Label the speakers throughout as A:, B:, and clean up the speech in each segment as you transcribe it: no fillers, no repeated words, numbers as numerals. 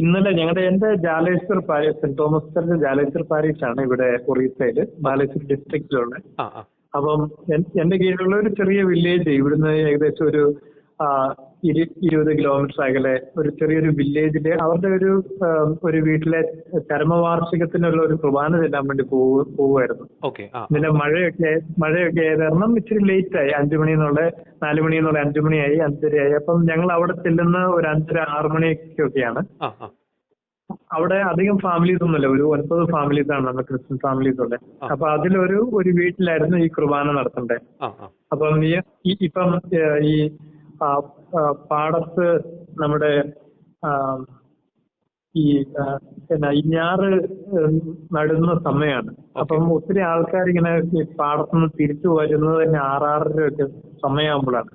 A: ഇന്നലെ എന്റെ Jaleswar parish, Saint Thomas church Jaleswar parish ആണ് ഇവിടെ ഒറീസയില് ബാലേശ്വർ ഡിസ്ട്രിക്റ്റിലുള്ള.
B: ആ ആ
A: അപ്പം എന്റെ കീഴിലുള്ള ഒരു ചെറിയ വില്ലേജ്, ഇവിടുന്ന് ഏകദേശം ഒരു 20 കിലോമീറ്റർ അകലെ ഒരു ചെറിയൊരു വില്ലേജില് അവരുടെ ഒരു വീട്ടിലെ ചരമവാർഷികത്തിനുള്ള ഒരു കുർബാന ചെല്ലാൻ വേണ്ടി പോവുമായിരുന്നു.
B: ഓക്കെ.
A: ഇന്നലെ മഴയൊക്കെ ആയത് കാരണം ഇച്ചിരി ലേറ്റ് ആയി. 5 മണി എന്നുള്ള 4 മണി എന്നുള്ള 5 മണിയായി, 5:30 അപ്പം ഞങ്ങൾ അവിടെ ചെല്ലുന്ന ഒരു 5:30, 6 മണിയൊക്കെയാണ്. അവിടെ അധികം ഫാമിലീസ് ഒന്നുമില്ല, ഒരു 9 ഫാമിലീസ് ആണ് നമ്മുടെ ക്രിസ്ത്യൻ ഫാമിലീസ് ഉള്ളത്. അപ്പൊ അതിലൊരു വീട്ടിലായിരുന്നു ഈ കുർബാന നടത്തണ്ടേ. അപ്പം ഇപ്പം ഈ പാടത്ത് നമ്മുടെ ഈ ഞാറ് നടുന്ന സമയമാണ്. അപ്പം ഒത്തിരി ആൾക്കാർ ഇങ്ങനെ ഈ പാടത്തുനിന്ന് തിരിച്ചു വരുന്നത് തന്നെ 6-6:30 ഒക്കെ സമയമാകുമ്പോഴാണ്.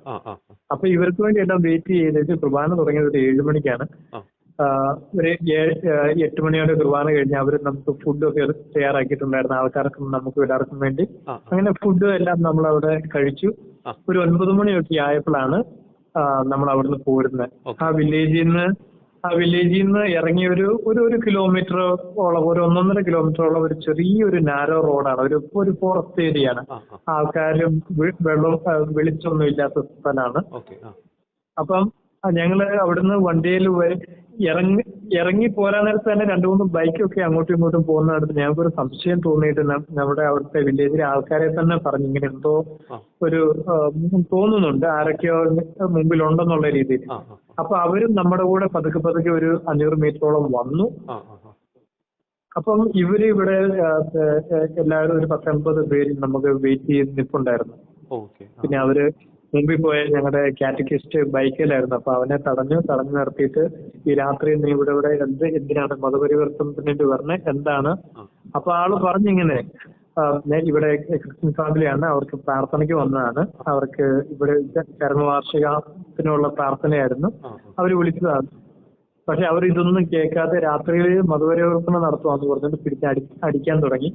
A: അപ്പൊ ഇവർക്ക് വേണ്ടി എല്ലാം വെയിറ്റ് ചെയ്തിട്ട് കുർബാന തുടങ്ങിയത് ഒരു 7 മണിക്കാണ്. ഒരു 8 മണിയോടെ കുർബാന കഴിഞ്ഞ് അവർ നമുക്ക് ഫുഡൊക്കെ തയ്യാറാക്കിയിട്ടുണ്ടായിരുന്നു ആൾക്കാർക്കും നമുക്ക് എല്ലാവർക്കും വേണ്ടി. അങ്ങനെ ഫുഡ് എല്ലാം നമ്മൾ അവിടെ കഴിച്ചു. ഒരു 9 മണിയൊക്കെ ആയപ്പോഴാണ് നമ്മൾ അവിടുന്ന് പോരുന്നത്. ആ വില്ലേജിൽ നിന്ന് ഇറങ്ങി ഒരു കിലോമീറ്ററോളം, ഒരു 1.5 കിലോമീറ്ററോളം ഒരു ചെറിയൊരു നാരോ റോഡാണ്, ഒരു ഫോറസ്റ്റ് ഏരിയ ആണ്. ആൾക്കാരും വെളിച്ചൊന്നും ഇല്ലാത്ത സ്ഥലമാണ്. അപ്പം ഞങ്ങള് അവിടുന്ന് വണ്ടിയിൽ ഇറങ്ങി പോരാൻ നേരത്ത് തന്നെ 2-3 ബൈക്കൊക്കെ അങ്ങോട്ടും ഇങ്ങോട്ടും പോകുന്നിടത്ത് ഞങ്ങൾക്കൊരു സംശയം തോന്നിയിട്ട് അവിടുത്തെ വില്ലേജിലെ ആൾക്കാരെ തന്നെ പറഞ്ഞു ഇങ്ങനെ എന്തോ ഒരു തോന്നുന്നുണ്ട്, ആരൊക്കെയോ മുമ്പിലുണ്ടെന്നുള്ള രീതിയിൽ. അപ്പൊ അവരും നമ്മുടെ കൂടെ പതുക്കെ ഒരു 500 മീറ്ററോളം വന്നു. അപ്പം ഇവിടെ എല്ലാവരും ഒരു 10-50 പേര് നമുക്ക് വെയിറ്റ് ചെയ്ത് നിൽപ്പുണ്ടായിരുന്നു. പിന്നെ അവര് മുമ്പിൽ പോയ ഞങ്ങളുടെ കാറ്റക്കിസ്റ്റ് ബൈക്കിലായിരുന്നു. അപ്പൊ അവനെ തടഞ്ഞു നിർത്തിയിട്ട് ഈ രാത്രി നീ ഇവിടെ എന്തിനാണ് മതപരിവർത്തനത്തിന് വേണ്ടി പറഞ്ഞത്, എന്താണ്? അപ്പൊ ആള് പറഞ്ഞിങ്ങനെ, ഇവിടെ ക്രിസ്ത്യൻ ഫാമിലിയാണ്, അവർക്ക് പ്രാർത്ഥനയ്ക്ക് വന്നതാണ്, അവർക്ക് ഇവിടെ ചരമവാർഷികത്തിനുള്ള പ്രാർത്ഥനയായിരുന്നു, അവര് വിളിച്ചതാണ്. പക്ഷെ അവർ ഇതൊന്നും കേൾക്കാതെ രാത്രിയിൽ മതപരിവർത്തനം നടത്തുവാന്ന് പറഞ്ഞിട്ട് അടിക്കാൻ തുടങ്ങി.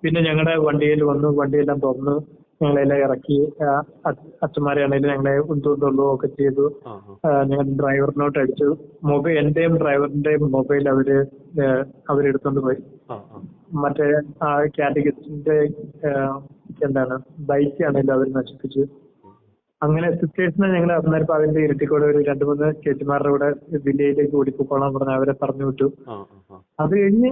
A: പിന്നെ ഞങ്ങളുടെ വണ്ടിയിൽ വന്നു, വണ്ടിയെല്ലാം തുറന്നു ഞങ്ങളെല്ലാം ഇറക്കി. അച്ഛന്മാരെയാണെങ്കിലും ഞങ്ങളെ ഒക്കെ ചെയ്തു. ഞങ്ങൾ ഡ്രൈവറിനോട്ട് അടിച്ചു. എന്റെയും ഡ്രൈവറിന്റെയും മൊബൈൽ അവരെടുത്തോണ്ട് പോയി. മറ്റേ കാറ്റഗിസ്റ്റിന്റെ ബൈക്ക് ആണെങ്കിലും അവർ നശിപ്പിച്ചു. അങ്ങനെ സിസ്റ്റേഴ്സിനെ ഞങ്ങൾ അന്നേരം അതിന്റെ ഇരുട്ടിക്കൂടെ ഒരു 2-3 ചേച്ചിമാരുടെ കൂടെ വില്ലേജിലേക്ക് ഓടിപ്പോക്കോളാൻ പറഞ്ഞ് അവരെ പറഞ്ഞു വിട്ടു. അത് കഴിഞ്ഞ്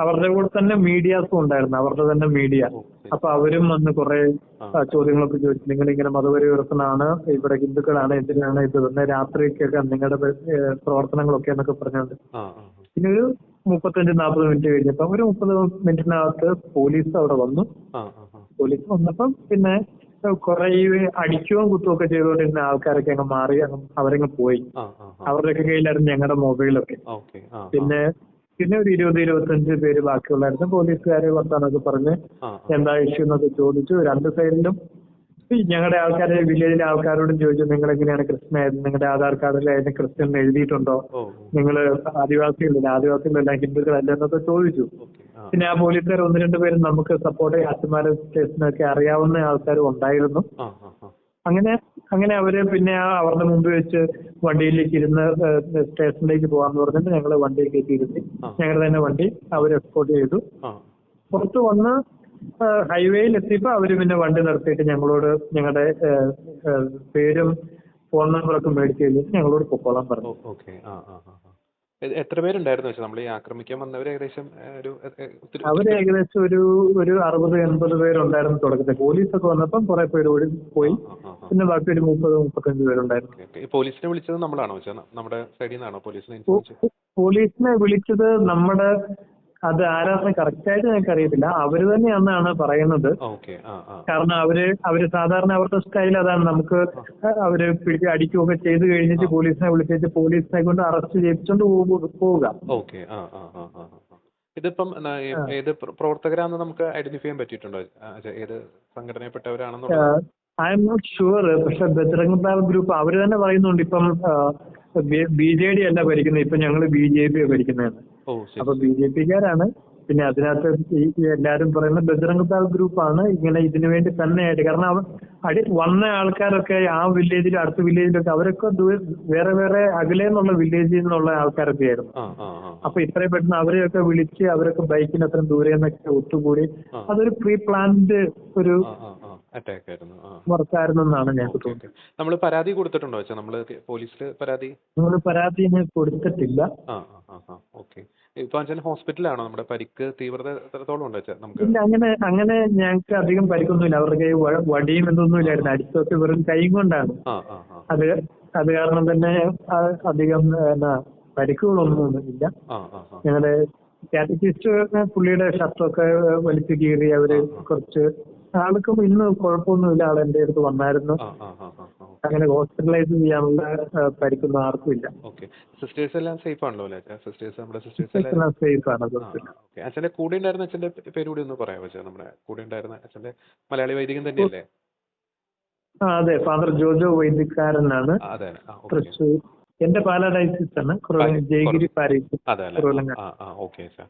A: അവരുടെ കൂടെ തന്നെ മീഡിയാസും ഉണ്ടായിരുന്നു, അവരുടെ തന്നെ മീഡിയ. അപ്പൊ അവരും വന്ന് കുറെ ചോദ്യങ്ങളൊക്കെ ചോദിച്ചു. നിങ്ങളിങ്ങനെ മതപരിവർത്തനാണ്, ഇവിടെ ഹിന്ദുക്കളാണ്, എന്തിനാണ് ഇത് തന്നെ രാത്രിക്കൊക്കെ നിങ്ങളുടെ പ്രവർത്തനങ്ങളൊക്കെ എന്നൊക്കെ പറഞ്ഞുകൊണ്ട്. പിന്നെ ഒരു 35-40 മിനിറ്റ് കഴിഞ്ഞപ്പോ ഒരു 30 മിനിറ്റിനകത്ത് പോലീസ് അവിടെ വന്നു. പോലീസ് വന്നപ്പം പിന്നെ കുറെ അടിക്കുകയും കുത്തുകയൊക്കെ ചെയ്തുകൊണ്ടിരുന്ന ആൾക്കാരൊക്കെ അങ്ങ് മാറി, അവരങ്ങ് പോയി. അവരുടെയൊക്കെ കയ്യിലായിരുന്നു ഞങ്ങളുടെ മൊബൈലൊക്കെ. പിന്നെ ഒരു 20-25 പേര് ബാക്കിയുള്ളായിരുന്നു. പോലീസുകാര് വർത്താനൊക്കെ പറഞ്ഞ് എന്താ ഇഷ്യൂ എന്നൊക്കെ ചോദിച്ചു. 2 സൈഡിലും ഞങ്ങളുടെ ആൾക്കാരെ, വില്ലേജിലെ ആൾക്കാരോടും ചോദിച്ചു, നിങ്ങൾ എങ്ങനെയാണ് ക്രിസ്ത്യൻ ആയത്, നിങ്ങളുടെ ആധാർ കാർഡിൽ അതിന് ക്രിസ്ത്യൻ എഴുതിയിട്ടുണ്ടോ, നിങ്ങൾ ആദിവാസികളെല്ലാം ഹിന്ദുക്കളല്ല എന്നൊക്കെ ചോദിച്ചു. പിന്നെ ആ പോലീസുകാർ 1-2 പേരും നമുക്ക് സപ്പോർട്ട് ചെയ്യാൻ അച്ഛന്മാരെ സ്റ്റേഷനൊക്കെ അറിയാവുന്ന ആൾക്കാരും ഉണ്ടായിരുന്നു. അങ്ങനെ അവര് പിന്നെ അവരുടെ മുമ്പ് വെച്ച് വണ്ടിയിലേക്ക് ഇരുന്ന് സ്റ്റേഷനിലേക്ക് പോകാന്ന് പറഞ്ഞിട്ട് ഞങ്ങള് വണ്ടിയിൽ കയറ്റി ഇരുത്തി. ഞങ്ങളുടെ തന്നെ വണ്ടി അവർ എക്സ്പോർട്ട് ചെയ്തു. പുറത്ത് വന്ന് ഹൈവേയിൽ എത്തിയപ്പോ അവര് പിന്നെ വണ്ടി നിർത്തിയിട്ട് ഞങ്ങളോട് ഞങ്ങളുടെ പേരും ഫോൺ നമ്പറൊക്കെ മേടിച്ചു കഴിഞ്ഞിട്ട് ഞങ്ങളോട് പൊക്കോളാൻ പറഞ്ഞു.
B: എത്ര പേരുണ്ടായിരുന്നു നമ്മൾ ഈ ആക്രമിക്കാൻ വന്നവർ?
A: അവര് ഏകദേശം ഒരു 60-80 പേരുണ്ടായിരുന്നു തുടക്കത്തിൽ. പോലീസൊക്കെ വന്നപ്പം കുറെ പേര് ഓടി പോയി. പിന്നെ ബാക്കി ഒരു 30-35 പേരുണ്ടായിരുന്നു.
B: പോലീസിനെ വിളിച്ചത് നമ്മളാണോ? നമ്മുടെ സൈഡിൽ നിന്നാണോ
A: പോലീസിനെ വിളിച്ചത്? നമ്മുടെ അത് ആരാന്ന് കറക്റ്റായിട്ട് ഞങ്ങൾക്ക് അറിയത്തില്ല. അവര് തന്നെയാണെന്നാണ് പറയുന്നത്. കാരണം അവര് സാധാരണ അവരുടെ സ്റ്റൈൽ അതാണ്. നമുക്ക് അവര് പിടിച്ച് അടിക്കുകയൊക്കെ ചെയ്ത് കഴിഞ്ഞിട്ട് പോലീസിനെ വിളിച്ചിട്ട് പോലീസിനെ കൊണ്ട് അറസ്റ്റ് ചെയ്യിപ്പിച്ചോണ്ട് പോവുക.
B: ഇതിപ്പം ഏത് പ്രവർത്തകരാണെന്ന് നമുക്ക് ഐഡന്റിഫൈ ചെയ്യാൻ പറ്റിയിട്ടുണ്ടോ? ഏത് സംഘടനയിൽപ്പെട്ടവരാണെന്നുള്ളത്
A: ഐ എം നോട്ട് ഷുവർ. പക്ഷെ ബജ്റംഗ് ദൾ ഗ്രൂപ്പ് അവര് തന്നെ പറയുന്നുണ്ട് ഇപ്പം BJD അല്ല ഭരിക്കുന്നത്, ഇപ്പൊ ഞങ്ങള് BJP ഭരിക്കുന്നതാണ്. അപ്പൊ BJPക്കാരാണ്. പിന്നെ അതിനകത്ത് ഈ എല്ലാരും പറയുന്ന ബജറംഗ് ദൾ ഗ്രൂപ്പാണ് ഇങ്ങനെ ഇതിനു വേണ്ടി തന്നെയായിട്ട്. കാരണം വന്ന ആൾക്കാരൊക്കെ ആ വില്ലേജിലും അടുത്ത വില്ലേജിലൊക്കെ അവരൊക്കെ വേറെ വേറെ അകലെന്നുള്ള വില്ലേജിൽ നിന്നുള്ള ആൾക്കാരൊക്കെ ആയിരുന്നു. അപ്പൊ ഇത്രയും പെട്ടെന്ന് അവരെയൊക്കെ വിളിച്ച് അവരൊക്കെ ബൈക്കിന് അത്ര ദൂരെ നിന്നൊക്കെ ഒത്തുകൂടി അതൊരു പ്രീ പ്ലാൻഡ് ഒരു
B: അറ്റാക്ക് ആയിരുന്നു.
A: വർക്കായിരുന്നെന്നാണ് ഞങ്ങൾക്ക് തോന്നുന്നത്.
B: നമ്മൾ പരാതി കൊടുത്തിട്ടുണ്ടോ വെച്ചാൽ നമ്മള് പോലീസിൽ പരാതി?
A: നമ്മൾ പരാതി കൊടുത്തിട്ടില്ല.
B: ഓക്കെ. ഇപ്പൊ ഹോസ്പിറ്റലാണോ? നമ്മുടെ പരിക്ക് തീവ്രത എത്രത്തോളം ഉണ്ട് വെച്ചാൽ നമുക്ക്?
A: ഇല്ല, അങ്ങനെ ഞങ്ങൾക്ക് അധികം പരിക്കൊന്നുമില്ല. അവരുടെ കൈ വടിയും എന്തൊന്നും ഇല്ലായിരുന്നു. അടിച്ചൊക്കെ വെറും കൈ കൊണ്ടാണ്. അത് കാരണം തന്നെ അധികം പരിക്കുകളൊന്നും ഇല്ല. ഞങ്ങളുടെ കാറ്റഗിസ്റ്റ് പുള്ളിയുടെ ഷർട്ടൊക്കെ വലിച്ചു കീറി അവര് കുറച്ച് ആൾക്കും ഇന്ന് കുഴപ്പമൊന്നുമില്ല. ആളെന്റെ അടുത്ത് വന്നായിരുന്നു. അങ്ങനെ ഹോസ്പിറ്റലൈസ് ചെയ്യാനുള്ള പരിക്കൊന്നും ആർക്കും ഇല്ല.
B: സിസ്റ്റേഴ്സ് എല്ലാം സേഫ് ആണല്ലോ അല്ലേ? സിസ്റ്റേഴ്സ്
A: എല്ലാം സേഫ് ആണ്.
B: അച്ഛന്റെ കൂടെ ഉണ്ടായിരുന്ന അച്ഛന്റെ പേര് കൂടി ഒന്ന് പറയാമോ? നമ്മുടെ കൂടെ ഉണ്ടായിരുന്ന അച്ഛന്റെ മലയാളി വൈദികൻ തന്നെയല്ലേ?
A: അതെ, ഫാദർ ജോജോ വൈദിക്കാരനാണ്. തൃശ്ശൂർ. എന്റെ പാലാ ഡയസിസ് ആണ്, ജയഗിരി പാരീസ്.
B: അതെ. Okay sir.